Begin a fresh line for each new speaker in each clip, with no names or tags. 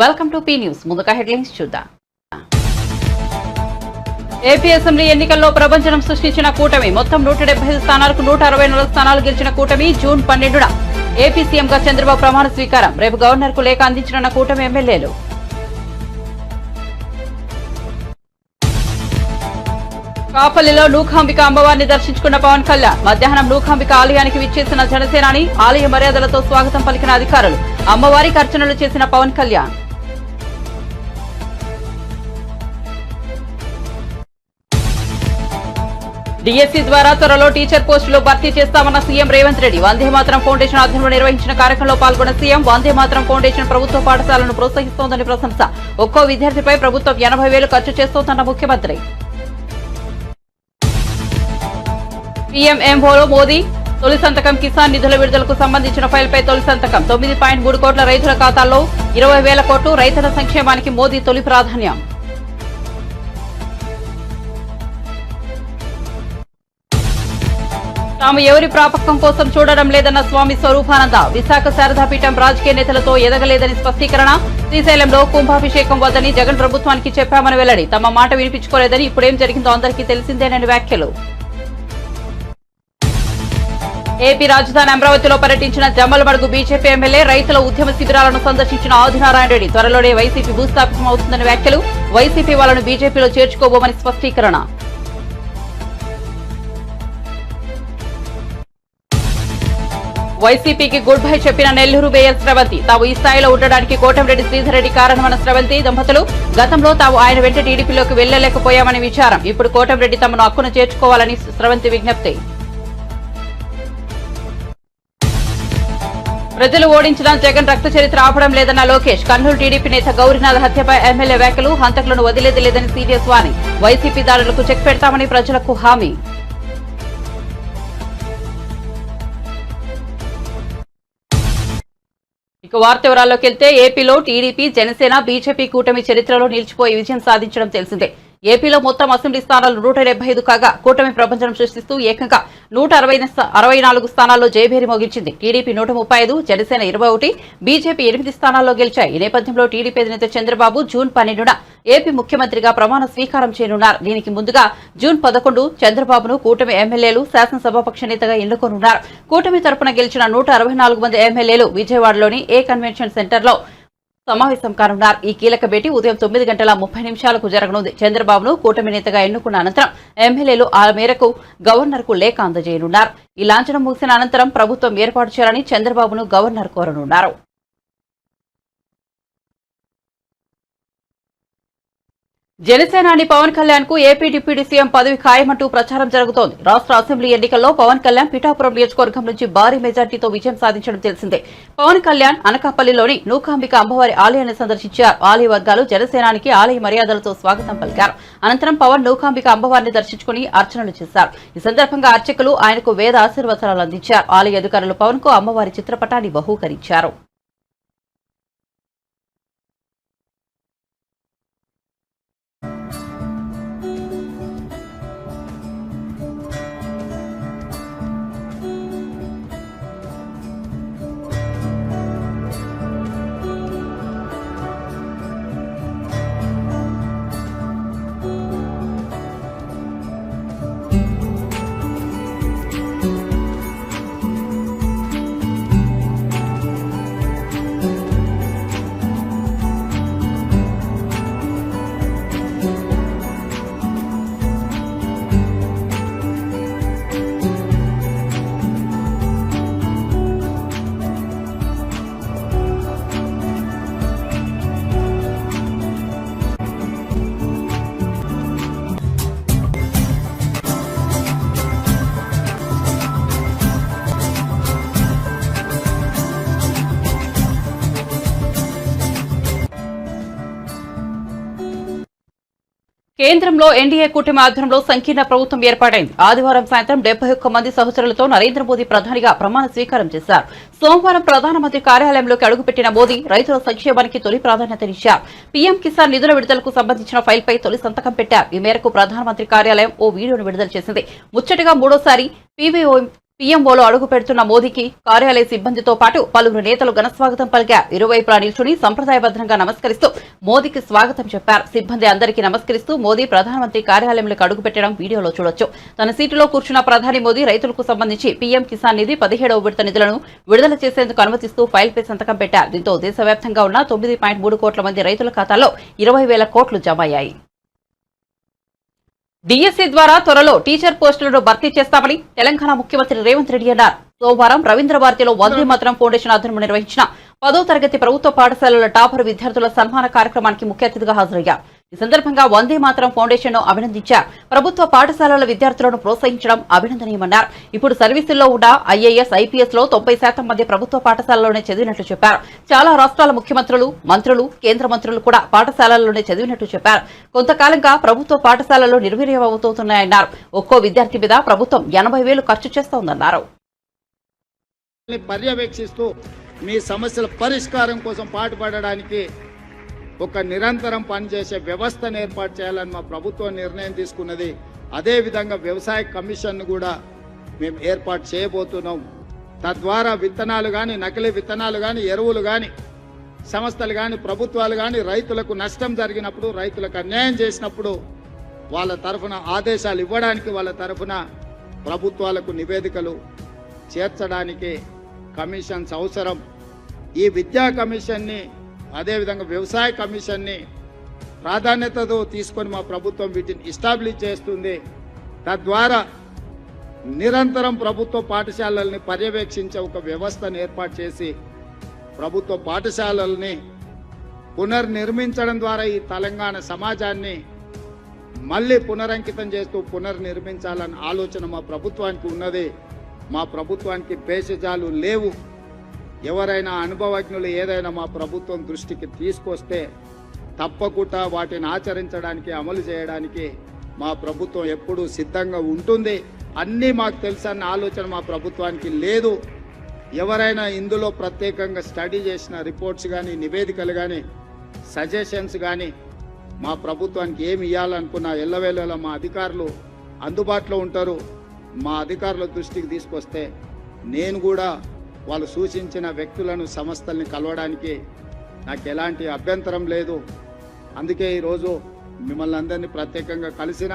Welcome to P news. ముందుగా headlines చూద్దాం. AP assembly ఎన్నికల్లో ప్రభంజనం సృష్టించిన కూటమి. మొత్తం 175 స్థానాలకు 164 స్థానాలు గెలిచిన కూటమి. జూన్ 12న ఏపీ సీఎంగా చంద్రబాబు ప్రమాణ స్వీకారం. రేపు గవర్నర్ కు లేఖ అందించనున్న కూటమి ఎమ్మెల్యేలు. కాపల్లిలో నూకాంబిక అమ్మవారిని దర్శించుకున్న పవన్ కళ్యాణ్. మధ్యాహ్నం నూకాంబిక ఆలయానికి విచ్చేసిన జనసేనాని ఆలయ మర్యాదలతో స్వాగతం పలికిన అధికారులు. అమ్మవారికి అర్చనలు చేసిన పవన్ కళ్యాణ్. డిఎస్సీ ద్వారా త్వరలో టీచర్ పోస్టులు భర్తీ చేస్తామన్న సీఎం రేవంత్ రెడ్డి. వందే మాతరం ఫౌండేషన్ ఆధ్వర్యంలో నిర్వహించిన కార్యక్రమంలో పాల్గొన్న సీఎం వందే మాతరం ఫౌండేషన్ ప్రభుత్వ పాఠశాలను ప్రోత్సహిస్తోందని ప్రశంస. ఒక్కో విద్యార్థిపై ప్రభుత్వం 80,000 ఖర్చు చేస్తోందన్న ముఖ్యమంత్రి. పీఎంఎంఓలో మోదీ తొలి సంతకం. కిసాన్ నిధుల విడుదలకు సంబంధించిన ఫైల్పై తొలి సంతకం. 9.3 కోట్ల రైతుల ఖాతాల్లో 20,000 కోట్లు. రైతుల సంక్షేమానికి మోదీ తొలి ప్రాధాన్యం. తాము ఎవరి ప్రాపకం కోసం చూడడం లేదన్న స్వామి స్వరూపానంద. విశాఖ శారదాపీఠం రాజకీయ నేతలతో ఎదగలేదని స్పష్టీకరణ. శ్రీశైలంలో కుంభాభిషేకం వద్దని జగన్ ప్రభుత్వానికి చెప్పామని వెల్లడి. తమ మాట వినిపించుకోలేదని, ఇప్పుడేం జరిగిందో అందరికీ తెలిసిందేనని వ్యాఖ్యలు. ఏపీ రాజధాని అమరావతిలో పర్యటించిన జమ్మలమడుగు బీజేపీ ఎమ్మెల్యే. రైతుల ఉద్యమ శిబిరాలను సందర్శించిన ఆదినారాయణ రెడ్డి. త్వరలోనే వైసీపీ భూస్థాపితం అవుతుందని వ్యాఖ్యలు. వైసీపీ వాళ్లను బీజేపీలో చేర్చుకోబోమని స్పష్టీకరణ. వైసీపీకి గుడ్ బై చెప్పిన నెల్లూరు మేయర్ స్రవంతి. తాము ఈ స్థాయిలో ఉండడానికి కోటంరెడ్డి శ్రీధర్ రెడ్డి కారణమన్న స్రవంతి దంపతులు. గతంలో తాము ఆయన వెంట టీడీపీలోకి వెళ్లలేకపోయామని విచారం. ఇప్పుడు కోటంరెడ్డి తమను హక్కును చేర్చుకోవాలని స్రవంతి విజ్ఞప్తి. ప్రజలు ఓడించిన జగన్ రక్త చరిత్ర ఆపడం లేదన్న లోకేష్. కర్నూలు టీడీపీ నేత గౌరీనాథ్ హత్యపై ఎమ్మెల్యే వ్యాఖ్యలు. హంతకులను వదిలేది లేదని సీరియస్ వాణి. వైసీపీ దాడులకు చెక్ పెడతామని ప్రజలకు హామీ. ఇక వార్త వివరాల్లోకి వెళ్తే ఏపీలో టీడీపీ, జనసేన, బీజేపీ కూటమి చరిత్రలో నిలిచిపోయి విజయం సాధించడం తెలిసిందే. ఏపీలో మొత్తం అసెంబ్లీ స్థానాలు 175 కాగా కూటమి ప్రపంచం సృష్టిస్తూ ఏకంగా 164 స్థానాల్లో జయభేరి మోగించింది. టీడీపీ 135, జనసేన 21, బీజేపీ 8 స్థానాల్లో గెలిచాయి. ఈ నేపథ్యంలో టీడీపీ అధినేత చంద్రబాబు జూన్ 12న ఏపీ ముఖ్యమంత్రిగా ప్రమాణ స్వీకారం చేయనున్నారు. దీనికి ముందుగా జూన్ 11 చంద్రబాబును కూటమి ఎమ్మెల్యేలు శాసనసభాపక్ష నేతగా ఎన్నుకోనున్నారు. కూటమి తరపున గెలిచిన 164 మంది ఎమ్మెల్యేలు విజయవాడలోని ఏ కన్వెన్షన్ సెంటర్లో సమావేశం కానున్నారు. ఈ కీలక భేటీ ఉదయం 9:30 జరగనుంది. చంద్రబాబును కూటమి నేతగా ఎన్నుకున్న అనంతరం ఎమ్మెల్యేలు ఆ మేరకు గవర్నర్ కు లేఖ అందజేయనున్నారు. ఈ లాంఛనం ముగిసిన అనంతరం ప్రభుత్వం ఏర్పాటు చేయాలని చంద్రబాబును గవర్నర్ కోరనున్నారు. జనసేనాని పవన్ కళ్యాణ్ కు ఏపీ డిప్యూటీ సీఎం పదవి ఖాయమంటూ ప్రచారం జరుగుతోంది. రాష్ట్ర అసెంబ్లీ ఎన్నికల్లో పవన్ కళ్యాణ్ పిఠాపురం నియోజకవర్గం నుంచి భారీ మెజార్టీతో విజయం సాధించడం తెలిసిందే. పవన్ కళ్యాణ్ అనకాపల్లిలోని నూకాంబిక అమ్మవారి ఆలయాన్ని సందర్శించారు. ఆలయ వర్గాలు జనసేనానికి ఆలయ మర్యాదలతో స్వాగతం పలికారు. అనంతరం పవన్ నూకాంబిక అమ్మవారిని దర్శించుకుని అర్చనలు చేశారు. ఈ సందర్భంగా అర్చకులు ఆయనకు వేద ఆశీర్వచనాలు అందించారు. ఆలయ అధికారులు పవన్ కు అమ్మవారి చిత్రపటాన్ని బహూకరించారు. కేంద్రంలో ఎన్డీఏ కూటమి ఆధ్వర్యంలో సంకీర్ణ ప్రభుత్వం ఏర్పాటైంది. ఆదివారం సాయంత్రం 71 మంది సహచరులతో నరేంద్ర మోదీ ప్రధానిగా ప్రమాణ స్వీకారం చేశారు. సోమవారం ప్రధానమంత్రి కార్యాలయంలోకి అడుగుపెట్టిన మోదీ రైతుల సంక్షేమానికి తొలి ప్రాధాన్యతనిచ్చారు. పీఎం కిసాన్ నిధుల విడుదలకు సంబంధించిన ఫైల్పై తొలి సంతకం పెట్టారు. ఈ మేరకు ప్రధానమంత్రి కార్యాలయం ఓ వీడియోను విడుదల చేసింది. ముచ్చటగా మూడోసారి పీఎంఓలో అడుగు పెడుతున్న మోదీకి కార్యాలయ సిబ్బందితో పాటు పలువురు నేతలు ఘనస్వాగతం పలికారు. ఇరువైపులా నిల్చుని సంప్రదాయబద్దంగా నమస్కరిస్తూ మోదీకి స్వాగతం చెప్పారు. సిబ్బంది అందరికీ నమస్కరిస్తూ మోదీ ప్రధానమంత్రి కార్యాలయంలోకి అడుగు పెట్టడం వీడియోలో చూడొచ్చు. తన సీటులో కూర్చున్న ప్రధాని మోదీ రైతులకు సంబంధించి పీఎం కిసాన్ నిధి 17వ విడత నిధులను విడుదల చేసేందుకు అనుమతిస్తూ ఫైల్పై సంతకం పెట్టారు. దీంతో దేశవ్యాప్తంగా ఉన్న 9.3 కోట్ల మంది రైతుల ఖాతాల్లో 20,000 కోట్లు జమ అయ్యాయి. డిఎస్సీ ద్వారా త్వరలో టీచర్ పోస్టులను భర్తీ చేస్తామని తెలంగాణ ముఖ్యమంత్రి రేవంత్ రెడ్డి అన్నారు. సోమవారం రవీంద్ర భారతిలో వందే మాతరం ఫౌండేషన్ ఆధ్వర్యంలో నిర్వహించిన 10వ తరగతి ప్రభుత్వ పాఠశాలల టాపర్ విద్యార్థుల సన్మాన కార్యక్రమానికి ముఖ్య అతిథిగా హాజరయ్యారు. ఈ సందర్భంగా వందే మాతరం ఫౌండేషన్ ను అభినందించారు. ప్రభుత్వ పాఠశాలల విద్యార్థులను ప్రోత్సహించడం అభినందనీయమన్నారు. ఇప్పుడు సర్వీసుల్లో ఉన్న ఐఏఎస్, ఐపీఎస్ లో 90% మంది ప్రభుత్వ పాఠశాలలోనే చదివినట్లు చెప్పారు. చాలా రాష్ట్రాల ముఖ్యమంత్రులు, మంత్రులు, కేంద్ర మంత్రులు కూడా పాఠశాలల్లోనే చదివినట్లు చెప్పారు. కొంతకాలంగా ప్రభుత్వ పాఠశాలలు నిర్వీర్యమవుతున్నాయన్నారు. ఒక్కో విద్యార్థి మీద ప్రభుత్వం 80,000 ఖర్చు చేస్తోందన్నారు.
పర్యవేక్షిస్తూ మీ సమస్యల పరిష్కారం కోసం పాటుపడడానికి ఒక నిరంతరం పనిచేసే వ్యవస్థను ఏర్పాటు చేయాలని మా ప్రభుత్వం నిర్ణయం తీసుకున్నది. అదేవిధంగా వ్యవసాయ కమిషన్ను కూడా మేము ఏర్పాటు చేయబోతున్నాం. తద్వారా విత్తనాలు కానీ, నకిలీ విత్తనాలు కానీ, ఎరువులు కానీ, సంస్థలు కానీ, ప్రభుత్వాలు కానీ రైతులకు నష్టం జరిగినప్పుడు, రైతులకు అన్యాయం చేసినప్పుడు వాళ్ళ తరఫున ఆదేశాలు ఇవ్వడానికి, వాళ్ళ తరఫున ప్రభుత్వాలకు నివేదికలు చేర్చడానికి కమిషన్స్ అవసరం. ఈ విద్యా కమిషన్ని, అదేవిధంగా వ్యవసాయ కమిషన్ని ప్రాధాన్యతతో తీసుకొని మా ప్రభుత్వం వీటిని ఎస్టాబ్లిష్ చేస్తుంది. తద్వారా నిరంతరం ప్రభుత్వ పాఠశాలల్ని పర్యవేక్షించే ఒక వ్యవస్థను ఏర్పాటు చేసి ప్రభుత్వ పాఠశాలల్ని పునర్నిర్మించడం ద్వారా ఈ తెలంగాణ సమాజాన్ని మళ్ళీ పునరంకితం చేస్తూ పునర్నిర్మించాలన్న ఆలోచన మా ప్రభుత్వానికి ఉన్నది. మా ప్రభుత్వానికి భేషజాలు లేవు. ఎవరైనా అనుభవజ్ఞులు ఏదైనా మా ప్రభుత్వం దృష్టికి తీసుకొస్తే తప్పకుండా వాటిని ఆచరించడానికి, అమలు చేయడానికి మా ప్రభుత్వం ఎప్పుడూ సిద్ధంగా ఉంటుంది. అన్నీ మాకు తెలుసన్న ఆలోచన మా ప్రభుత్వానికి లేదు. ఎవరైనా ఇందులో ప్రత్యేకంగా స్టడీ చేసిన రిపోర్ట్స్ కానీ, నివేదికలు కానీ, సజెషన్స్ కానీ మా ప్రభుత్వానికి ఏమి ఇవ్వాలనుకున్నా ఎల్లవేళలా మా అధికారులు అందుబాటులో ఉంటారు. మా అధికారుల దృష్టికి తీసుకొస్తే నేను కూడా వాళ్ళు సూచించిన వ్యక్తులను, సంస్థల్ని కలవడానికి నాకు ఎలాంటి అభ్యంతరం లేదు. అందుకే ఈరోజు మిమ్మల్ని అందరినీ ప్రత్యేకంగా కలిసిన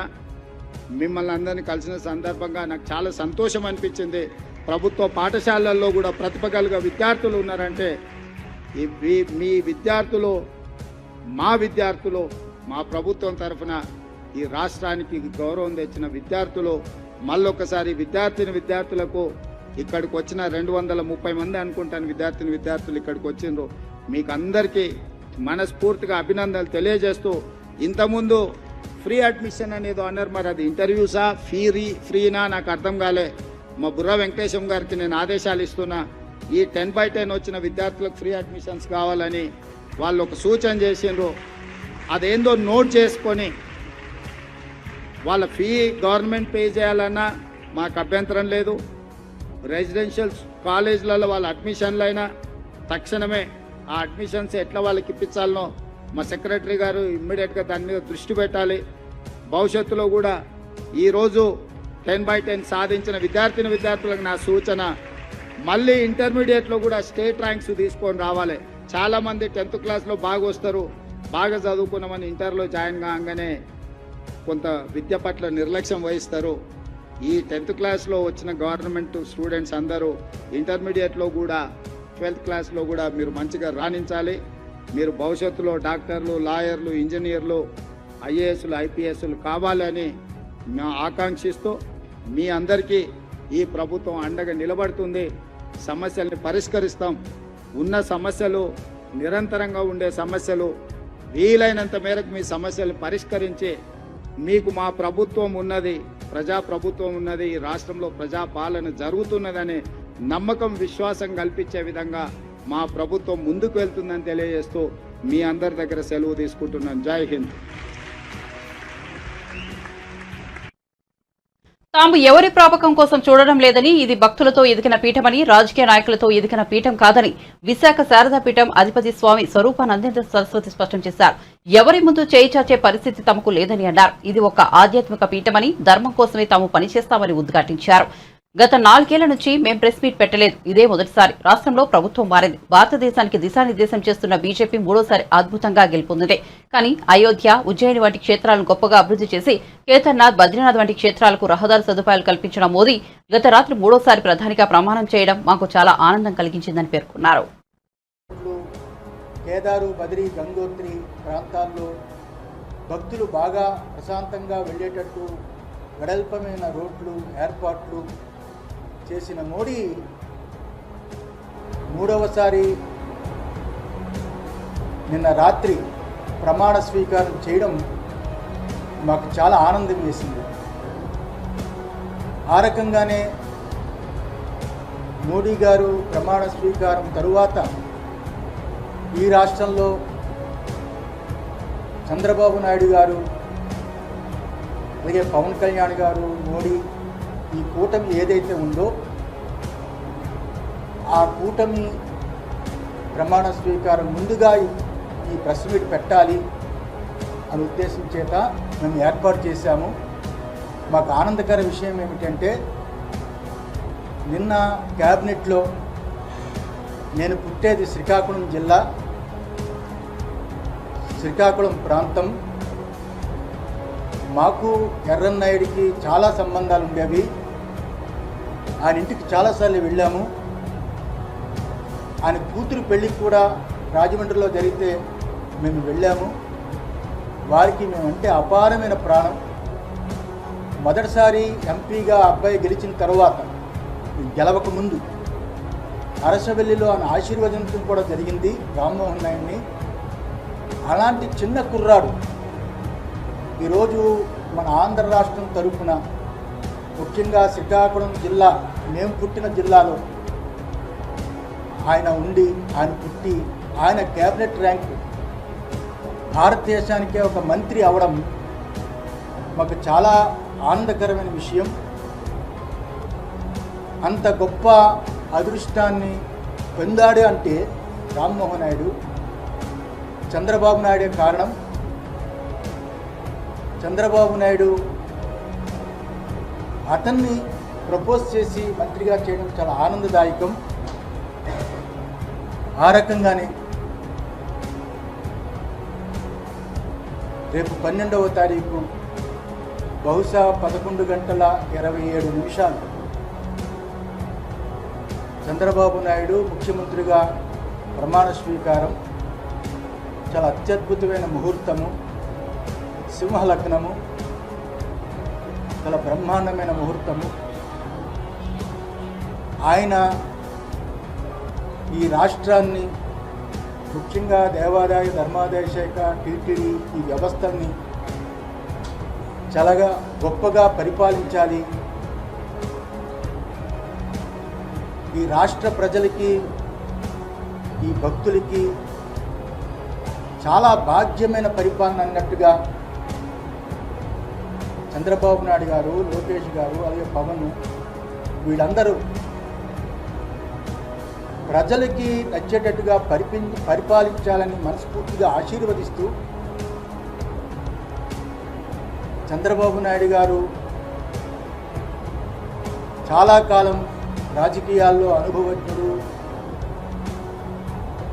సందర్భంగా నాకు చాలా సంతోషం అనిపించింది. ప్రభుత్వ పాఠశాలల్లో కూడా ప్రతిభ కలిగిన విద్యార్థులు ఉన్నారంటే మీ విద్యార్థులు, మా ప్రభుత్వం తరఫున ఈ రాష్ట్రానికి గౌరవం తెచ్చిన విద్యార్థులు. మళ్ళొకసారి విద్యార్థులకు ఇక్కడికి వచ్చిన 230 మంది అనుకుంటాను విద్యార్థులు ఇక్కడికి వచ్చిండ్రు. మీకు అందరికీ మనస్ఫూర్తిగా అభినందనలు తెలియజేస్తూ, ఇంతకుముందు ఫ్రీ అడ్మిషన్ అనేది అన్నారు, మరి అది ఇంటర్వ్యూసా ఫ్రీనా నాకు అర్థం కాలే. మా బుర్రా వెంకటేశం గారికి నేను ఆదేశాలు ఇస్తున్నా. ఈ 10/10 వచ్చిన విద్యార్థులకు ఫ్రీ అడ్మిషన్స్ కావాలని వాళ్ళు ఒక సూచన చేసిండ్రు. అదేందో నోట్ చేసుకొని వాళ్ళ ఫీ గవర్నమెంట్ పే చేయాలన్నా మాకు అభ్యంతరం లేదు. రెసిడెన్షియల్ కాలేజీలలో వాళ్ళ అడ్మిషన్లు అయినా తక్షణమే ఆ అడ్మిషన్స్ ఎట్లా వాళ్ళకి ఇప్పించాలనో మా సెక్రటరీ గారు ఇమ్మీడియట్గా దాని మీద దృష్టి పెట్టాలి. భవిష్యత్తులో కూడా ఈరోజు 10/10 సాధించిన విద్యార్థులకు నా సూచన, మళ్ళీ ఇంటర్మీడియట్లో కూడా స్టేట్ ర్యాంక్స్ తీసుకొని రావాలి. చాలామంది 10th క్లాస్లో బాగా వస్తారు, బాగా చదువుకున్నామని ఇంటర్లో జాయిన్ కాగానే కొంత విద్య పట్ల నిర్లక్ష్యం వహిస్తారు. ఈ 10th క్లాస్లో వచ్చిన గవర్నమెంట్ స్టూడెంట్స్ అందరూ ఇంటర్మీడియట్లో కూడా 12th క్లాస్లో కూడా మీరు మంచిగా రాణించాలి. మీరు భవిష్యత్తులో డాక్టర్లు, లాయర్లు, ఇంజనీర్లు, ఐఏఎస్లు, ఐపీఎస్లు కావాలని మేము ఆకాంక్షిస్తూ మీ అందరికీ ఈ ప్రభుత్వం అండగా నిలబడుతుంది. సమస్యల్ని పరిష్కరిస్తాం. ఉన్న సమస్యలు, నిరంతరంగా ఉండే సమస్యలు వీలైనంత మేరకు మీ సమస్యలు పరిష్కరించి మీకు మా ప్రభుత్వం ఉన్నది, ప్రజాప్రభుత్వం ఉన్నది, ఈ రాష్ట్రంలో ప్రజాపాలన జరుగుతున్నదనే నమ్మకం, విశ్వాసం కల్పించే విధంగా మా ప్రభుత్వం ముందుకు వెళ్తుందని తెలియజేస్తూ మీ అందరి దగ్గర సెలవు తీసుకుంటున్నాను. జై హింద్.
తాము ఎవరి ప్రాపకం కోసం చూడడం లేదని, ఇది భక్తులతో ఎదిగిన పీఠమని, రాజకీయ నాయకులతో ఎదిగిన పీఠం కాదని విశాఖ శారదాపీఠం అధిపతి స్వామి స్వరూపానందేంద్ర సరస్వతి స్పష్టం చేశారు. ఎవరి ముందు చేయి చాచే పరిస్థితి తమకు లేదని అన్నారు. ఇది ఒక ఆధ్యాత్మిక పీఠమని, ధర్మం కోసమే తాము పనిచేస్తామని ఉద్ఘాటించారు. గత 4 ఏళ్ల నుంచి మేం ప్రెస్ మీట్ పెట్టలేదు. ఇదే మొదటిసారి. రాష్ట్రంలో ప్రభుత్వం మారింది. భారతదేశానికి దిశానిర్దేశం చేస్తున్న బీజేపీ మూడోసారి అద్భుతంగా గెలుపొందింది. కానీ అయోధ్య, ఉజ్జయిని వంటి క్షేత్రాలను గొప్పగా అభివృద్ధి చేసి కేదార్నాథ్, బద్రీనాథ్ వంటి క్షేత్రాలకు రహదారి సదుపాయాలు కల్పించిన మోదీ గత రాత్రి మూడోసారి ప్రధానిగా ప్రమాణం చేయడం మాకు చాలా ఆనందం కలిగించిందని పేర్కొన్నారు.
కేదారు, బద్రీ, గంగోత్రి ప్రాంతాల్లో భక్తులు బాగా ప్రశాంతంగా వెళ్ళేటట్టు వెడల్పమైన రోడ్లు ఏర్పాట్లు చేసిన మోడీ మూడవసారి నిన్న రాత్రి ప్రమాణ స్వీకారం చేయడం మాకు చాలా ఆనందం వేసింది. ఆ రకంగానే మోడీ గారు ప్రమాణ స్వీకారం తరువాత ఈ రాష్ట్రంలో చంద్రబాబు నాయుడు గారు, అలాగే పవన్ కళ్యాణ్ గారు, మోడీ ఈ కూటమి ఏదైతే ఉందో ఆ కూటమి ప్రమాణ స్వీకారం ముందుగా ఈ ప్రెస్ మీట్ పెట్టాలి అని ఉద్దేశం చేత మేము ఏర్పాటు చేశాము. మాకు ఆనందకర విషయం ఏమిటంటే నిన్న క్యాబినెట్లో నేను పుట్టేది శ్రీకాకుళం జిల్లా, శ్రీకాకుళం ప్రాంతం. మాకు ఎర్రన్నాయుడికి చాలా సంబంధాలు ఉండేవి. ఆయన ఇంటికి చాలాసార్లు వెళ్ళాము. ఆయన కూతురు పెళ్ళికి కూడా రాజమండ్రిలో జరిగితే మేము వెళ్ళాము. వారికి మేమంటే అపారమైన ప్రాణం. మొదటిసారి ఎంపీగా అబ్బాయి గెలిచిన తర్వాత, గెలవక ముందు అరసవెల్లిలో ఆయన ఆశీర్వదించడం కూడా జరిగింది రామ్మోహన్ నాయుడిని. అలాంటి చిన్న కుర్రాడు ఈరోజు మన ఆంధ్ర రాష్ట్రం తరపున, ముఖ్యంగా శ్రీకాకుళం జిల్లా, మేము పుట్టిన జిల్లాలో ఆయన ఉండి, ఆయన పుట్టి, ఆయన క్యాబినెట్ ర్యాంకు భారతదేశానికే ఒక మంత్రి అవడం మాకు చాలా ఆనందకరమైన విషయం. అంత గొప్ప అదృష్టాన్ని పొందాడు అంటే రామ్మోహన్ నాయుడు, చంద్రబాబు నాయుడే కారణం. చంద్రబాబు నాయుడు అతన్ని ప్రపోజ్ చేసి మంత్రిగా చేయడం చాలా ఆనందదాయకం. ఆ రకంగానే రేపు 12వ తారీఖు బహుశా 11:27 చంద్రబాబు నాయుడు ముఖ్యమంత్రిగా ప్రమాణ స్వీకారం. చాలా అత్యద్భుతమైన ముహూర్తము, సింహలగ్నము, చాలా బ్రహ్మాండమైన ముహూర్తము. ఆయన ఈ రాష్ట్రాన్ని, ముఖ్యంగా దేవాదాయ ధర్మాదాయ శాఖ, టీటీడీ ఈ వ్యవస్థల్ని చాలా గొప్పగా పరిపాలించాలి. ఈ రాష్ట్ర ప్రజలకి, ఈ భక్తులకి చాలా భాగ్యమైన పరిపాలన అన్నట్టుగా చంద్రబాబు నాయుడు గారు, లోకేష్ గారు, అలాగే పవన్, వీళ్ళందరూ ప్రజలకి నచ్చేటట్టుగా పరిపాలించాలని మనస్ఫూర్తిగా ఆశీర్వదిస్తూ, చంద్రబాబు నాయుడు గారు చాలా కాలం రాజకీయాల్లో అనుభవజ్ఞుడు,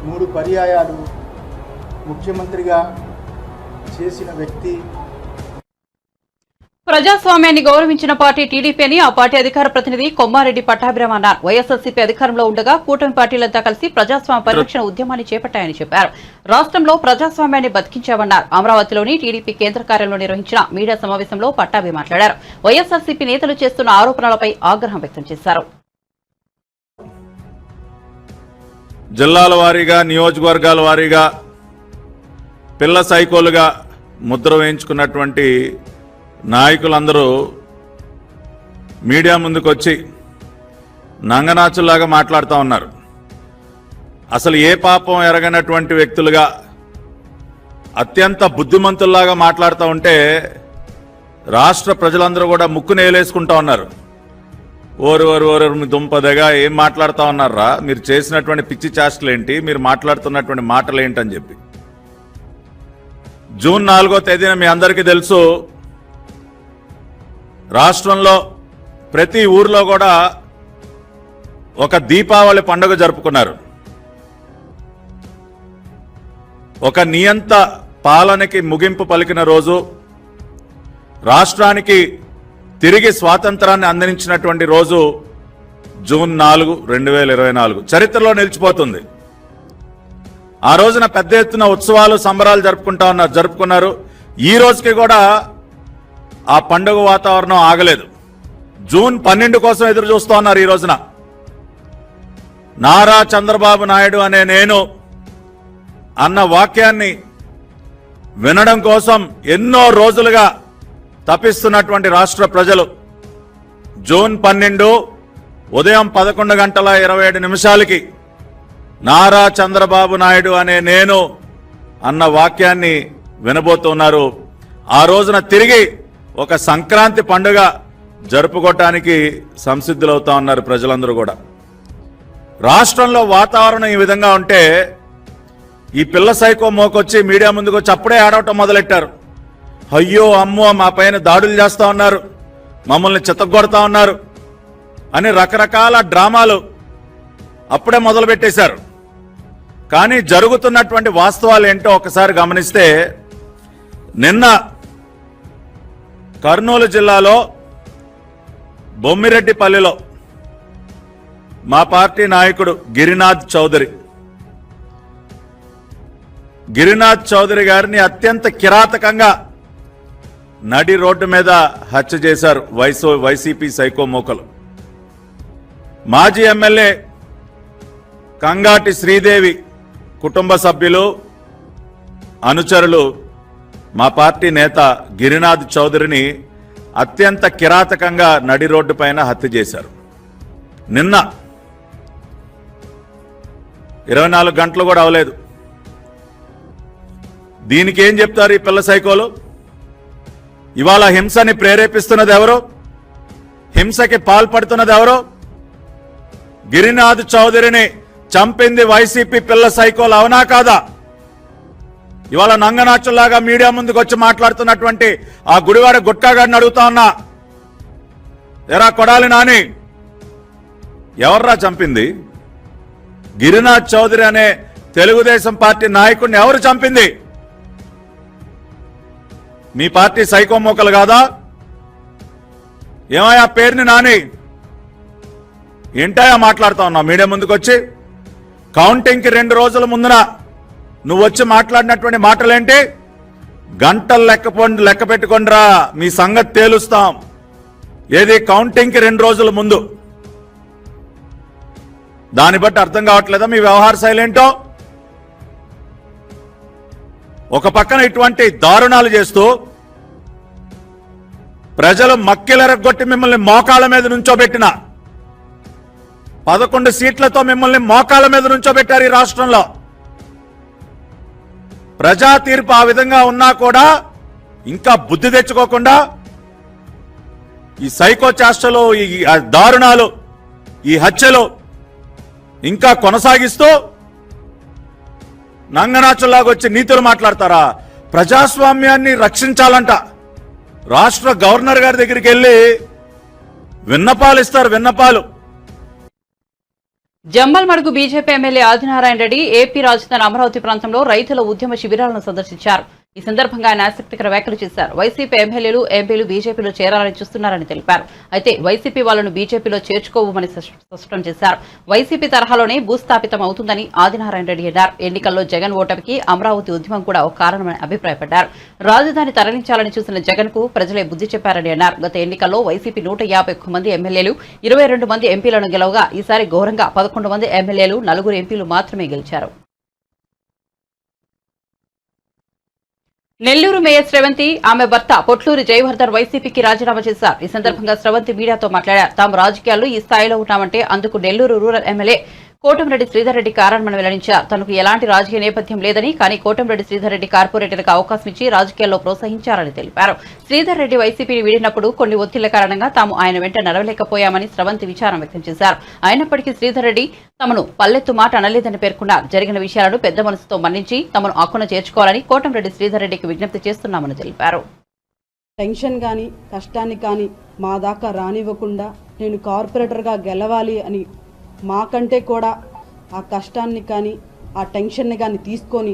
3 పర్యాయాలు ముఖ్యమంత్రిగా చేసిన వ్యక్తి.
ప్రజాస్వామ్యాన్ని గౌరవించిన పార్టీ టీడీపీ అని ఆ పార్టీ అధికార ప్రతినిధి కొమ్మారెడ్డి పట్టాభిరామ్ అన్నారు. వైఎస్ఆర్సీపీ అధికారంలో ఉండగా కూటమి పార్టీలంతా కలిసి ప్రజాస్వామ్య పరిరక్షణ ఉద్యమాన్ని చేపట్టాయని చెప్పారు. రాష్ట్రంలో ప్రజాస్వామ్యాన్ని బతికించామన్నారు. అమరావతిలోని టీడీపీ కేంద్ర కార్యాలయంలో నిర్వహించిన మీడియా సమావేశంలో పట్టాభి మాట్లాడారు. వైఎస్ఆర్సీపీ నేతలు చేస్తున్న ఆరోపణలపై ఆగ్రహం వ్యక్తం చేశారు.
జిల్లాల వారీగా, నియోజకవర్గాల వారీగా పిల్ల సైకోలుగా ముద్ర వేయించుకున్నటువంటి నాయకులందరూ మీడియా ముందుకు వచ్చి నంగనాచుల్లాగా మాట్లాడుతూ ఉన్నారు. అసలు ఏ పాపం ఎరగనటువంటి వ్యక్తులుగా అత్యంత బుద్ధిమంతుల్లాగా మాట్లాడుతూ ఉంటే రాష్ట్ర ప్రజలందరూ కూడా ముక్కు నేలేసుకుంటా ఉన్నారు. ఓరు మీ దుంపదగా ఏం మాట్లాడుతూ ఉన్నారా, మీరు చేసినటువంటి పిచ్చి చేష్టలేంటి, మీరు మాట్లాడుతున్నటువంటి మాటలు ఏంటని చెప్పి. జూన్ 4వ తేదీన మీ అందరికీ తెలుసు, రాష్ట్రంలో ప్రతి ఊర్లో కూడా ఒక దీపావళి పండుగ జరుపుకున్నారు. ఒక నియంత పాలనకి ముగింపు పలికిన రోజు, రాష్ట్రానికి తిరిగి స్వాతంత్రాన్ని అందించినటువంటి రోజు జూన్ 4, 2024 చరిత్రలో నిలిచిపోతుంది. ఆ రోజున పెద్ద ఎత్తున ఉత్సవాలు సంబరాలు జరుపుకున్నారు. ఈ రోజుకి కూడా ఆ పండుగ వాతావరణం ఆగలేదు. జూన్ 12 కోసం ఎదురు చూస్తూ ఉన్నారు. ఈ రోజున నారా చంద్రబాబు నాయుడు అనే నేను అన్న వాక్యాన్ని వినడం కోసం ఎన్నో రోజులుగా తపిస్తున్నటువంటి రాష్ట్ర ప్రజలు జూన్ 12 ఉదయం 11:27 నారా చంద్రబాబు నాయుడు అనే నేను అన్న వాక్యాన్ని వినబోతున్నారు. ఆ రోజున తిరిగి ఒక సంక్రాంతి పండుగ జరుపుకోవటానికి సంసిద్ధులవుతా ఉన్నారు ప్రజలందరూ కూడా. రాష్ట్రంలో వాతావరణం ఈ విధంగా ఉంటే ఈ పిల్ల సైకో మోకొచ్చి మీడియా ముందుకు వచ్చి అప్పుడే ఆడవటం మొదలెట్టారు. అయ్యో అమ్మో మా పైన దాడులు చేస్తా ఉన్నారు, మమ్మల్ని చితగొడతా ఉన్నారు అని రకరకాల డ్రామాలు అప్పుడే మొదలుపెట్టేశారు. కానీ జరుగుతున్నటువంటి వాస్తవాలు ఏంటో ఒకసారి గమనిస్తే, నిన్న కర్నూలు జిల్లాలో బొమ్మిరెడ్డిపల్లిలో మా పార్టీ నాయకుడు గిరినాథ్ చౌదరి గారిని అత్యంత కిరాతకంగా నడి రోడ్డు మీద హత్య చేశారు వైసీపీ సైకో మోకలు. మాజీ ఎమ్మెల్యే కంగాటి శ్రీదేవి కుటుంబ సభ్యులు, అనుచరులు మా పార్టీ నేత గిరినాథ్ చౌదరిని అత్యంత కిరాతకంగా నడి రోడ్డు పైన హత్య చేశారు. నిన్న 24 గంటలు కూడా అవలేదు. దీనికి ఏం చెప్తారు ఈ పిల్ల సైకోలు? ఇవాళ హింసని ప్రేరేపిస్తున్నది ఎవరు? హింసకి పాల్పడుతున్నది ఎవరు? గిరినాథ్ చౌదరిని చంపింది వైసీపీ పిల్ల సైకోలు, అవునా కాదా? ఇవాళ నంగనాచుల్లాగా మీడియా ముందుకు వచ్చి మాట్లాడుతున్నటువంటి ఆ గుడివాడ గుట్కాగాడిని అడుగుతా ఉన్నా, ఎరా కొడాలి నాని, ఎవర్రా చంపింది? గిరినాథ్ చౌదరి అనే తెలుగుదేశం పార్టీ నాయకుడిని ఎవరు చంపింది? మీ పార్టీ సైకో మోకలు కాదా? ఏమయ్యా పేరుని నాని, ఏంటయా మాట్లాడుతా ఉన్నావు మీడియా ముందుకు వచ్చి? కౌంటింగ్కి 2 రోజుల ముందున నువ్వు వచ్చి మాట్లాడినటువంటి మాటలేంటి? గంటలు లెక్క పెట్టుకోండిరా, మీ సంగతి తేలుస్తాం. ఏది కౌంటింగ్కి 2 రోజుల ముందు? దాన్ని బట్టి అర్థం కావట్లేదా మీ వ్యవహార శైలి ఏంటో? ఒక పక్కన ఇటువంటి దారుణాలు చేస్తూ ప్రజలు మక్కిలెరగొట్టి మిమ్మల్ని మోకాళ్ళ మీద నుంచోబెట్టిన 11 సీట్లతో మిమ్మల్ని మోకాళ్ళ మీద నుంచోబెట్టారు ఈ రాష్ట్రంలో. ప్రజా తీర్పు ఆ విధంగా ఉన్నా కూడా ఇంకా బుద్ధి తెచ్చుకోకుండా ఈ సైకో చేష్టలు, ఈ దారుణాలు, ఈ హత్యలు ఇంకా కొనసాగిస్తూ నంగనాచుల్లాగా వచ్చి నీతులు మాట్లాడతారా? ప్రజాస్వామ్యాన్ని రక్షించాలంట. రాష్ట్ర గవర్నర్ గారి దగ్గరికి వెళ్ళి విన్నపాలు ఇస్తారు, విన్నపాలు.
Jammalamadugu BJP MLA Adinarayana Reddy AP రాజధాని అమరావతి ప్రాంతంలో రైతుల ఉద్యమ శిబిరాలను సందర్శించారు. ఈ సందర్భంగా ఆయన ఆసక్తికర వ్యాఖ్యలు చేశారు. వైసీపీ ఎమ్మెల్యేలు, ఎంపీలు బీజేపీలో చేరాలని చూస్తున్నారని తెలిపారు. అయితే వైసీపీ వాళ్లను బీజేపీలో చేర్చుకోవమని స్పష్టం చేశారు. వైసీపీ తరహాలోనే భూస్థాపితం అవుతుందని ఆదినారాయణ రెడ్డి అన్నారు. ఎన్నికల్లో జగన్ ఓటమికి అమరావతి ఉద్యమం కూడా ఒక కారణమని అభిప్రాయపడ్డారు. రాజధాని తరలించాలని చూసిన జగన్ కు ప్రజలే బుద్ధి చెప్పారని అన్నారు. గత ఎన్నికల్లో వైసీపీ 151 మంది ఎమ్మెల్యేలు, 22 మంది ఎంపీలను గెలవగా ఈసారి ఘోరంగా 11 మంది ఎమ్మెల్యేలు, 4 ఎంపీలు మాత్రమే గెలిచారు. నెల్లూరు మేయర్ స్రవంతి, ఆమె భర్త పొట్లూరి జయవర్ధన్ వైసీపీకి రాజీనామా చేశారు. ఈ సందర్భంగా స్రవంతి మీడియాతో మాట్లాడారు. తాము రాజకీయాల్లో ఈ స్థాయిలో ఉన్నామంటే అందుకు నెల్లూరు రూరల్ ఎమ్మెల్యే కోటంరెడ్డి శ్రీధర్ రెడ్డి కారణమని వెల్లడించారు. తనకు ఎలాంటి రాజకీయ నేపథ్యం లేదని, కానీ కోటంరెడ్డి శ్రీధర్ రెడ్డి కార్పొరేటర్లకు అవకాశం ఇచ్చి రాజకీయాల్లో ప్రోత్సహించారని తెలిపారు. శ్రీధర్ రెడ్డి వైసీపీని వీడినప్పుడు కొన్ని ఒత్తిళ్ల కారణంగా తాము ఆయన వెంట నడవలేకపోయామని స్రవంతి విచారం వ్యక్తం చేశారు. అయినప్పటికీ శ్రీధర్ రెడ్డి తమను పల్లెత్తు మాట అనలేదని పేర్కొన్నారు. జరిగిన విషయాలను పెద్ద మనసుతో మన్నించి తమను ఆక్కున చేర్చుకోవాలని కోటంరెడ్డి శ్రీధర్ రెడ్డికి విజ్ఞప్తి చేస్తున్నామని తెలిపారు.
టెన్షన్ కానీ, కష్టానికి కానీ మా దాకా రానివ్వకుండా నేను కార్పొరేటర్గా గెలవాలి అని మాకంటే కూడా ఆ కష్టాన్ని కానీ ఆ టెన్షన్ని కానీ తీసుకొని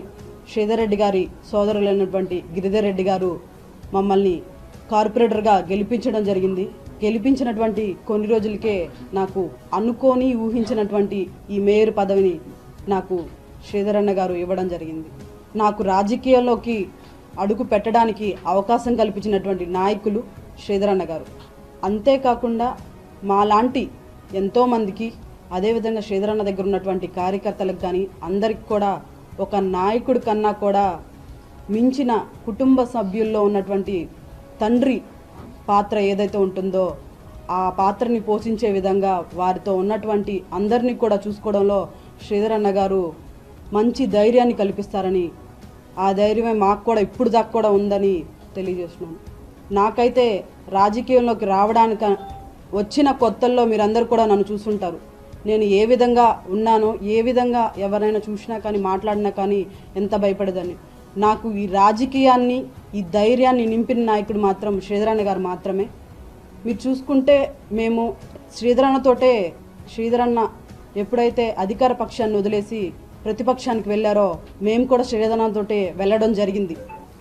శ్రీధర్ రెడ్డి గారి సోదరులైనటువంటి గిరిధర్ రెడ్డి గారు మమ్మల్ని కార్పొరేటర్గా గెలిపించడం జరిగింది. గెలిపించినటువంటి కొన్ని రోజులకే నాకు అనుకోని ఊహించినటువంటి ఈ మేయర్ పదవిని నాకు శ్రీధర్ అన్న గారు ఇవ్వడం జరిగింది. నాకు రాజకీయాల్లోకి అడుగు పెట్టడానికి అవకాశం కల్పించినటువంటి నాయకులు శ్రీధర్ అన్న గారు. అంతేకాకుండా మాలాంటి ఎంతోమందికి, అదేవిధంగా శ్రీధర్ అన్న దగ్గర ఉన్నటువంటి కార్యకర్తలకు కానీ అందరికి కూడా ఒక నాయకుడి కన్నా కూడా మించిన కుటుంబ సభ్యుల్లో ఉన్నటువంటి తండ్రి పాత్ర ఏదైతే ఉంటుందో ఆ పాత్రని పోషించే విధంగా వారితో ఉన్నటువంటి అందరినీ కూడా చూసుకోవడంలో శ్రీధర్ అన్న గారు మంచి ధైర్యాన్ని కల్పిస్తారని, ఆ ధైర్యమే మాకు కూడా ఇప్పుడు దాకా కూడా ఉందని తెలియజేస్తున్నాను. నాకైతే రాజకీయంలోకి రావడానికి వచ్చిన కొత్తల్లో మీరందరూ కూడా నన్ను చూసుంటారు. నేను ఏ విధంగా ఉన్నానో, ఏ విధంగా ఎవరైనా చూసినా కానీ మాట్లాడినా కానీ ఎంత భయపడేదాన్ని. నాకు ఈ రాజకీయాన్ని, ఈ ధైర్యాన్ని నింపిన నాయకుడు మాత్రం శ్రీధర్ అన్న గారు మాత్రమే. మీరు చూసుకుంటే మేము శ్రీధర్ అన్న ఎప్పుడైతే అధికార పక్షాన్ని వదిలేసి ప్రతిపక్షానికి వెళ్ళారో మేము కూడా శ్రీధర్ అన్నతోటే వెళ్ళడం జరిగింది.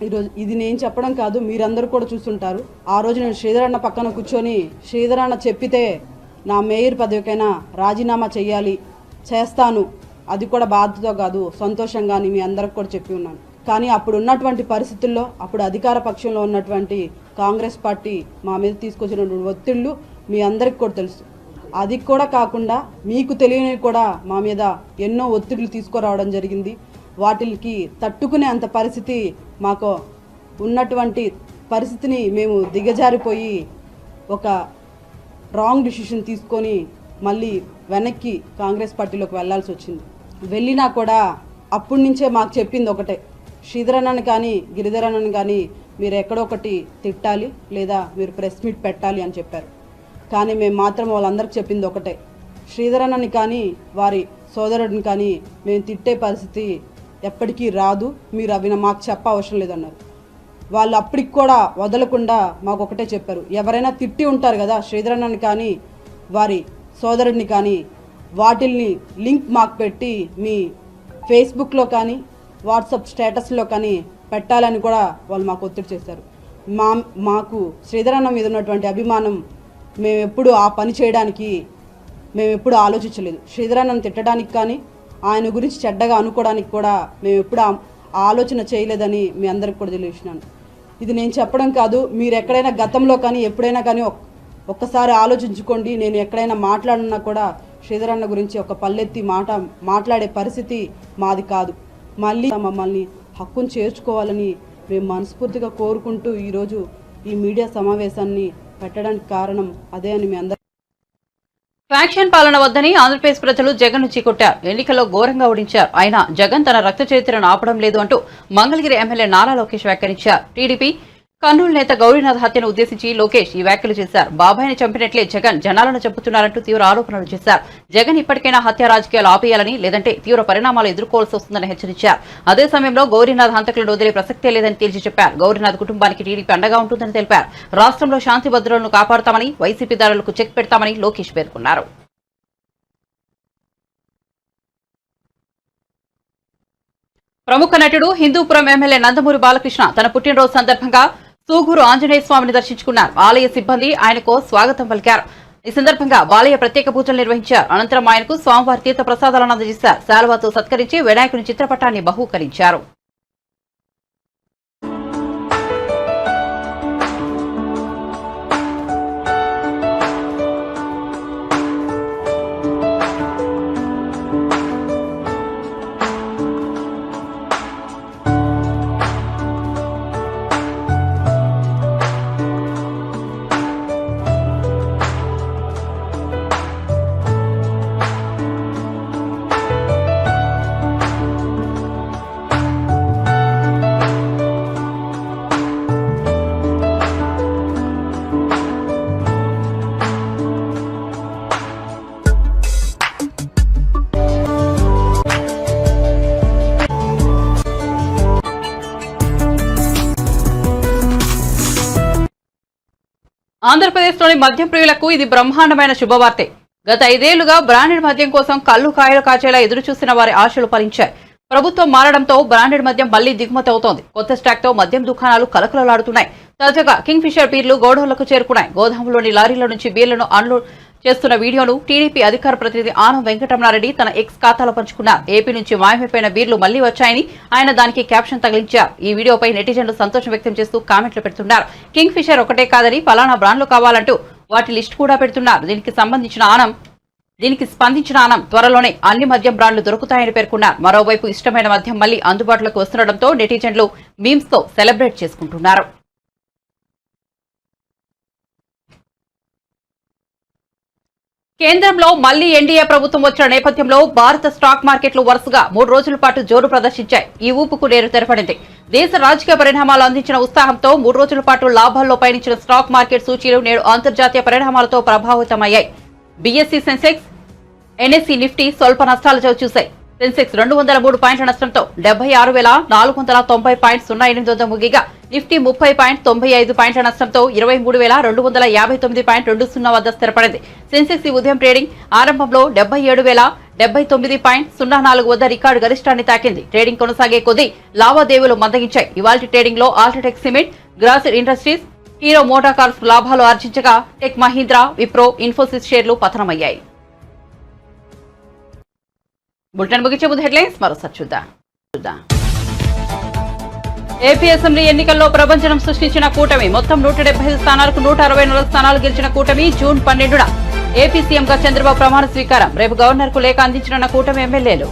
ఈరోజు ఇది నేను చెప్పడం కాదు, మీరందరూ కూడా చూస్తుంటారు. ఆ రోజు నేను శ్రీధర్ అన్న పక్కన కూర్చొని శ్రీధర్ అన్న చెప్పితే నా మేయర్ పదవికైనా రాజీనామా చేస్తాను, అది కూడా బాధతో కాదు సంతోషంగా అని మీ అందరికి కూడా చెప్పి ఉన్నాను. కానీ అప్పుడు ఉన్నటువంటి పరిస్థితుల్లో, అప్పుడు అధికార పక్షంలో ఉన్నటువంటి కాంగ్రెస్ పార్టీ మా మీద తీసుకొచ్చినటువంటి ఒత్తిళ్లు మీ అందరికి కూడా తెలుసు. అది కూడా కాకుండా మీకు తెలియనివి కూడా మా మీద ఎన్నో ఒత్తిళ్లు తీసుకురావడం జరిగింది. వాటికి తట్టుకునే అంత పరిస్థితి మాకు ఉన్నటువంటి పరిస్థితిని మేము దిగజారిపోయి ఒక రాంగ్ డిసిషన్ తీసుకొని మళ్ళీ వెనక్కి కాంగ్రెస్ పార్టీలోకి వెళ్లాల్సి వచ్చింది. వెళ్ళినా కూడా అప్పటి నుంచే మాకు చెప్పింది ఒకటే, శ్రీధర్ అన్నని కానీ గిరిధర్ అన్నని కానీ మీరు ఎక్కడొకటి తిట్టాలి లేదా మీరు ప్రెస్ మీట్ పెట్టాలి అని చెప్పారు. కానీ మేము మాత్రం వాళ్ళందరికీ చెప్పింది ఒకటే, శ్రీధర్ అన్నని కానీ వారి సోదరుడిని కానీ మేము తిట్టే పరిస్థితి ఎప్పటికీ రాదు, మీరు అవి మాకు చెప్ప అవసరం లేదన్నారు. వాళ్ళు అప్పటికి కూడా వదలకుండా మాకు ఒకటే చెప్పారు, ఎవరైనా తిట్టి ఉంటారు కదా శ్రీధర్ అన్నని కానీ వారి సోదరుడిని కానీ, వాటిల్ని లింక్ మాకు పెట్టి మీ ఫేస్బుక్లో కానీ వాట్సాప్ స్టేటస్లో కానీ పెట్టాలని కూడా వాళ్ళు మాకు ఒత్తిడి చేశారు. మాకు శ్రీధర్ అన్న మీద ఉన్నటువంటి అభిమానం మేము ఎప్పుడు ఆ పని చేయడానికి మేము ఎప్పుడు ఆలోచించలేదు. శ్రీధర్ అన్నను తిట్టడానికి కానీ ఆయన గురించి చెడ్డగా అనుకోవడానికి కూడా మేము ఎప్పుడు ఆలోచన చేయలేదని మీ అందరికి కూడా తెలియజేసినాను. ఇది నేను చెప్పడం కాదు, మీరు ఎక్కడైనా గతంలో కానీ ఎప్పుడైనా కానీ ఒక్కసారి ఆలోచించుకోండి. నేను ఎక్కడైనా మాట్లాడినా కూడా శ్రీధర్ అన్న గురించి ఒక పల్లెత్తి మాట్లాడే పరిస్థితి మాది కాదు. మళ్ళీ మమ్మల్ని హక్కును చేర్చుకోవాలని మేము మనస్ఫూర్తిగా కోరుకుంటూ ఈరోజు ఈ మీడియా సమావేశాన్ని పెట్టడానికి కారణం అదే అని మీ అందరూ.
ఫ్యాక్షన్ పాలన వద్దని ఆంధ్రప్రదేశ్ ప్రజలు జగన్ చీకొట్టారు. ఎన్నికల్లో ఘోరంగా ఓడించారు. అయినా జగన్ తన రక్త చరిత్రను ఆపడం లేదు అంటూ మంగళగిరి ఎమ్మెల్యే నారా లోకేష్ వ్యాఖ్యానించారు. టీడీపీ కర్నూలు నేత గౌరీనాథ్ హత్యను ఉద్దేశించి లోకేష్ ఈ వ్యాఖ్యలు చేశారు. బాబాయిని చంపినట్లే జగన్ జనాలను చంపుతున్నారంటూ తీవ్ర ఆరోపణలు చేశారు. జగన్ ఇప్పటికైనా హత్య రాజకీయాలు ఆపేయాలని, లేదంటే తీవ్ర పరిణామాలు ఎదుర్కోవాల్సి వస్తుందని హెచ్చరించారు. అదే సమయంలో గౌరీనాథ్ హంతకులను వదిలే ప్రసక్తే లేదని తేల్చి చెప్పారు. గౌరీనాథ్ కుటుంబానికి టీడీపీ అండగా ఉంటుందని తెలిపారు. రాష్ట్రంలో శాంతి భద్రతలను కాపాడుతామని, వైసీపీ దాడులకు చెక్ పెడతామని లోకేష్ పేర్కొన్నారు. ప్రముఖ నటుడు హిందూపురం ఎమ్మెల్యే నందమూరి బాలకృష్ణ తన పుట్టినరోజు సందర్భంగా సూగూరు ఆంజనేయ స్వామిని దర్శించుకున్నారు. ఆలయ సిబ్బంది ఆయనకు స్వాగతం పలికారు. ఈ సందర్భంగా బాలయ్య ప్రత్యేక పూజలు నిర్వహించారు. అనంతరం ఆయనకు స్వామివారి తీర్థ ప్రసాదాలను అందజేశారు. శాలువాతో సత్కరించి వినాయకుని చిత్రపటాన్ని బహూకరించారు. ఆంధ్రప్రదేశ్లోని మద్యం ప్రియులకు ఇది బ్రహ్మాండమైన శుభవార్తే. గత 5 ఏళ్లుగా బ్రాండెడ్ మద్యం కోసం కళ్లు కాయలు కాచేలా ఎదురుచూసిన వారి ఆశలు ఫలించాయి. ప్రభుత్వం మారడంతో బ్రాండెడ్ మద్యం మళ్లీ దిగుమతి అవుతోంది. కొత్త స్టాక్ తో మద్యం దుకాణాలు కలకలలాడుతున్నాయి. తాజాగా కింగ్ ఫిషర్ బీర్లు గోడౌన్లకు చేరుకున్నాయి. గోదాములోని లారీల నుంచి బీర్లను అన్లోడ్ చేస్తున్న వీడియోను టీడీపీ అధికార ప్రతినిధి ఆనం వెంకటరమణారెడ్డి తన ఎక్స్ ఖాతాలో పంచుకున్నారు. ఏపీ నుంచి మాయమైపోయిన బీర్లు మళ్లీ వచ్చాయని ఆయన దానికి క్యాప్షన్ తగిలించారు. ఈ వీడియోపై నెటిజన్లు సంతోషం వ్యక్తం చేస్తూ కామెంట్లు పెడుతున్నారు. కింగ్ ఫిషర్ ఒకటే కాదని ఫలానా బ్రాండ్లు కావాలంటూ వాటి లిస్టు కూడా పెడుతున్నారు. దీనికి స్పందించిన ఆనం త్వరలోనే అన్ని మద్యం బ్రాండ్లు దొరుకుతాయని పేర్కొన్నారు. మరోవైపు ఇష్టమైన మద్యం మళ్లీ అందుబాటులోకి వస్తుండటంతో నెటిజన్లు మీమ్స్ తో సెలబ్రేట్ చేసుకుంటున్నారు. కేంద్రంలో మళ్లీ ఎన్డీఏ ప్రభుత్వం వచ్చిన నేపథ్యంలో భారత స్టాక్ మార్కెట్లు వరుసగా 3 రోజుల పాటు జోరు ప్రదర్శించాయి. ఈ ఊపుకు నేరు తెరపడింది. దేశ రాజకీయ పరిణామాలు అందించిన ఉత్సాహంతో 3 రోజుల పాటు లాభాల్లో పయనించిన స్టాక్ మార్కెట్ సూచీలు నేడు అంతర్జాతీయ పరిణామాలతో ప్రభావితమయ్యాయి. బీఎస్సీ సెన్సెక్స్, ఎన్ఎస్సీ నిఫ్టీ స్వల్ప నష్టాలు చవిచూశాయి. సెన్సెక్స్ 203 పాయింట్ల నష్టంతో 76,490 పాయింట్స్ 08 వద్ద ముగిగా నిఫ్టీ 30,95 పాయింట్ల నష్టంతో 23,259.20 వద్ద స్థిరపడింది. సెన్సెక్స్ ఈ ఉదయం ట్రేడింగ్ ఆరంభంలో 77,070.04 వద్ద రికార్డు గరిష్టాన్ని తాకింది. ట్రేడింగ్ కొనసాగే కొద్దీ లావాదేవీలు మందగించాయి. ఇవాల్టి ట్రేడింగ్ లో UltraTech cement, Grasim industries, Hero motor cars లాభాలు ఆర్జించగా టెక్ మహీంద్రా, విప్రో, ఇన్ఫోసిస్ షేర్లు పతనమయ్యాయి. బులెటిన్ ముగించే ముందు హెడ్లైన్స్ మరోసారి చూద్దాం. ఏపీ అసెంబ్లీ ఎన్నికల్లో ప్రభంజనం సృష్టించిన కూటమి. మొత్తం 175 స్థానాలకు 164 స్థానాలు గెలిచిన కూటమి. జూన్ 12న ఏపీ సీఎంగా చంద్రబాబు ప్రమాణ స్వీకారం. రేపు గవర్నర్ కు లేఖ అందించనున్న కూటమి ఎమ్మెల్యేలు.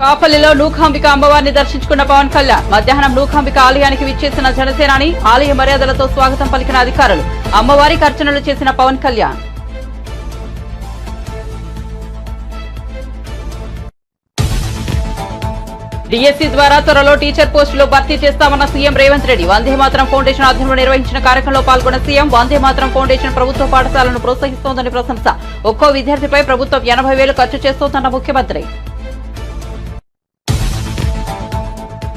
కాపల్లిలో నూకాంబిక అమ్మవారిని దర్శించుకున్న పవన్ కళ్యాణ్. మధ్యాహ్నం నూకాంబిక ఆలయానికి విచ్చేసిన జనసేనాని ఆలయ మర్యాదలతో స్వాగతం పలికిన అధికారులు. అమ్మవారికి అర్చనలు చేసిన పవన్ కళ్యాణ్. డిఎస్సీ ద్వారా త్వరలో టీచర్ పోస్టులు భర్తీ చేస్తామన్న సీఎం రేవంత్ రెడ్డి. వందే మాతరం ఫౌండేషన్ ఆధ్వర్యంలో నిర్వహించిన కార్యక్రమంలో పాల్గొన్న సీఎం వందే మాతరం ఫౌండేషన్ ప్రభుత్వ పాఠశాలను ప్రోత్సహిస్తోందని ప్రశంస. ఒక్కో విద్యార్థిపై ప్రభుత్వం 80,000 ఖర్చు చేస్తోందన్న ముఖ్యమంత్రి.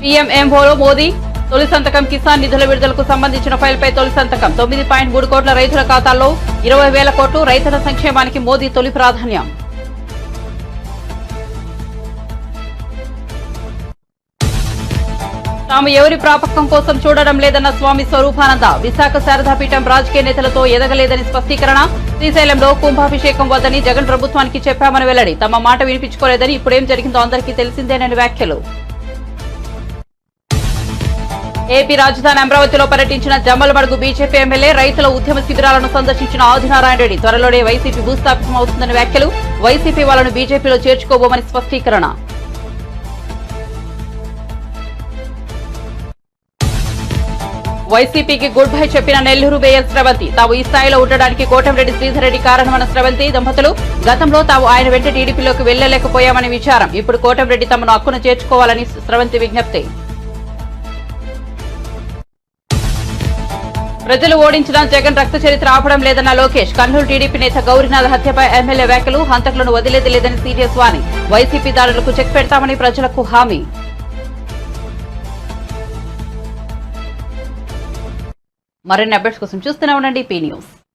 పీఎంఎంఓలో మోదీ తొలి సంతకం. కిసాన్ నిధుల విడుదలకు సంబంధించిన ఫైల్పై తొలి సంతకం. 9.3 కోట్ల రైతుల ఖాతాల్లో 20,000 కోట్లు. రైతుల సంక్షేమానికి మోదీ తొలి ప్రాధాన్యం. తాము ఎవరి ప్రాపకం కోసం చూడడం లేదన్న స్వామి స్వరూపానంద. విశాఖ శారదాపీఠం రాజకీయ నేతలతో ఎదగలేదని స్పష్టీకరణ. శ్రీశైలంలో కుంభాభిషేకం వద్దని జగన్ ప్రభుత్వానికి చెప్పామని వెల్లడి. తమ మాట వినిపించుకోలేదని, ఇప్పుడేం జరిగిందో అందరికీ తెలిసిందేనని వ్యాఖ్యలు. ఏపీ రాజధాని అమరావతిలో పర్యటించిన జమ్మలమడుగు బీజేపీ ఎమ్మెల్యే. రైతుల ఉద్యమ శిబిరాలను సందర్శించిన ఆదినారాయణ రెడ్డి. త్వరలోనే వైసీపీ భూస్థాపితం అవుతుందని వ్యాఖ్యలు. వైసీపీ వాళ్లను బీజేపీలో చేర్చుకోబోమని స్పష్టీకరణ. వైసీపీకి గుడ్ బై చెప్పిన నెల్లూరు మేయర్ స్రవంతి. తాము ఈ స్థాయిలో ఉండడానికి కోటంరెడ్డి శ్రీధర్ రెడ్డి కారణమన్న స్రవంతి దంపతులు. గతంలో తాము ఆయన వెంట టీడీపీలోకి వెళ్లలేకపోయామని విచారం. ఇప్పుడు కోటంరెడ్డి తమను హక్కును చేర్చుకోవాలని స్రవంతి విజ్ఞప్తి. ప్రజలు ఓడించిన జగన్ రక్త చరిత్ర ఆపడం లేదన్న లోకేష్. కర్నూలు టీడీపీ నేత గౌరీనాథ్ హత్యపై ఎమ్మెల్యే వ్యాఖ్యలు. హంతకులను వదిలేది లేదని సీరియస్ వాణి. వైసీపీ దాడులకు చెక్ పెడతామని ప్రజలకు హామీ. మరిన్ని అప్డేట్స్ కోసం చూస్తూనే ఉండండి పీ న్యూస్.